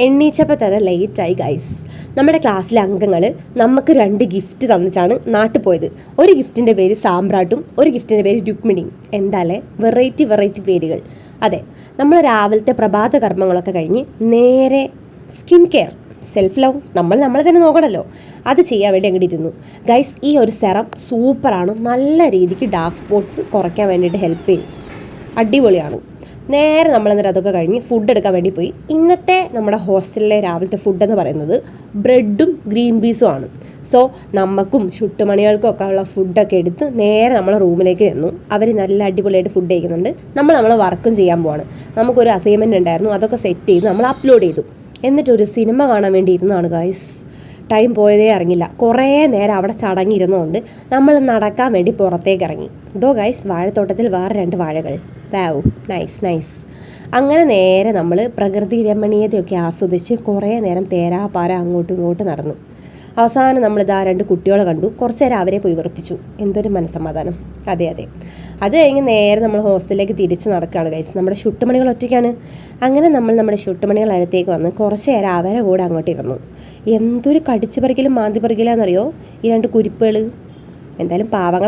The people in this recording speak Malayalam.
എണ്ണീച്ചപ്പോൾ തന്നെ ലേറ്റായി ഗൈസ്. നമ്മുടെ ക്ലാസ്സിലെ അംഗങ്ങൾ നമുക്ക് 2 ഗിഫ്റ്റ് തന്നിട്ടാണ് നാട്ടിൽ പോയത്. ഒരു ഗിഫ്റ്റിൻ്റെ പേര് സാമ്പ്രാട്ടും ഒരു ഗിഫ്റ്റിൻ്റെ പേര് രുക്മിണിയും. എന്താല്ലേ വെറൈറ്റി പേരുകൾ. അതെ, നമ്മൾ രാവിലത്തെ പ്രഭാത കർമ്മങ്ങളൊക്കെ കഴിഞ്ഞ് നേരെ സ്കിൻ കെയർ, സെൽഫ് ലവ്, നമ്മളെ തന്നെ നോക്കണമല്ലോ, അത് ചെയ്യാൻ വേണ്ടി അങ്ങോട്ട് ഇരുന്നു ഗൈസ്. ഈ ഒരു സെറം സൂപ്പറാണ്, നല്ല രീതിക്ക് ഡാർക്ക് സ്പോട്ട്സ് കുറയ്ക്കാൻ വേണ്ടിയിട്ട് ഹെൽപ്പ് ചെയ്യും, അടിപൊളിയാണ്. നേരെ നമ്മളെന്നിട്ട് അതൊക്കെ കഴിഞ്ഞ് ഫുഡ് എടുക്കാൻ വേണ്ടി പോയി. ഇന്നത്തെ നമ്മുടെ ഹോസ്റ്റലിലെ രാവിലത്തെ ഫുഡെന്ന് പറയുന്നത് ബ്രെഡും ഗ്രീൻ പീസും ആണ്. സോ നമുക്കും ചുട്ടുമണികൾക്കും ഒക്കെ ഉള്ള ഫുഡൊക്കെ എടുത്ത് നേരെ നമ്മളെ റൂമിലേക്ക് ചെന്നു. അവർ നല്ല അടിപൊളിയായിട്ട് ഫുഡ് കഴിക്കുന്നുണ്ട്. നമ്മൾ വർക്കും ചെയ്യാൻ പോവാണ്. നമുക്കൊരു അസൈൻമെൻറ്റ് ഉണ്ടായിരുന്നു, അതൊക്കെ സെറ്റ് ചെയ്ത് നമ്മൾ അപ്ലോഡ് ചെയ്തു. എന്നിട്ടൊരു സിനിമ കാണാൻ വേണ്ടി ഇരുന്നതാണ് ഗൈസ്. ടൈം പോയതേ അറിഞ്ഞില്ല. കുറേ നേരം അവിടെ ചടങ്ങിയിരുന്നുകൊണ്ട് നമ്മൾ നടക്കാൻ വേണ്ടി പുറത്തേക്ക് ഇറങ്ങി. ഇതോ ഗൈസ്, വാഴത്തോട്ടത്തിൽ വേറെ 2 വാഴകൾ. വാവ്, നൈസ്. അങ്ങനെ നേരെ നമ്മൾ പ്രകൃതി രമണീയതയൊക്കെ ആസ്വദിച്ച് കുറേ നേരം തേരാപാര അങ്ങോട്ടും ഇങ്ങോട്ടും നടന്നു. അവസാനം നമ്മളിതാ 2 കുട്ടികളെ കണ്ടു. കുറച്ച് നേരം അവരെ പോയി വെറുപ്പിച്ചു. എന്തൊരു മനസ്സമാധാനം. അതെ. അത് കഴിഞ്ഞ് നേരെ നമ്മൾ ഹോസ്റ്റലിലേക്ക് തിരിച്ച് നടക്കുകയാണ് ഗൈസ്. നമ്മുടെ ചുട്ടുമണികൾ ഒറ്റയ്ക്കാണ്. അങ്ങനെ നമ്മൾ നമ്മുടെ ചുട്ടുമണികൾ അടുത്തേക്ക് വന്ന് കുറച്ച് നേരം അവരെ കൂടെ അങ്ങോട്ട് ഇരുന്നു. എന്തൊരു കടിച്ചു പറിക്കലും മാന്തി പറിക്കലാന്നറിയോ ഈ 2 കുരിപ്പുകൾ. എന്തായാലും പാവങ്ങൾ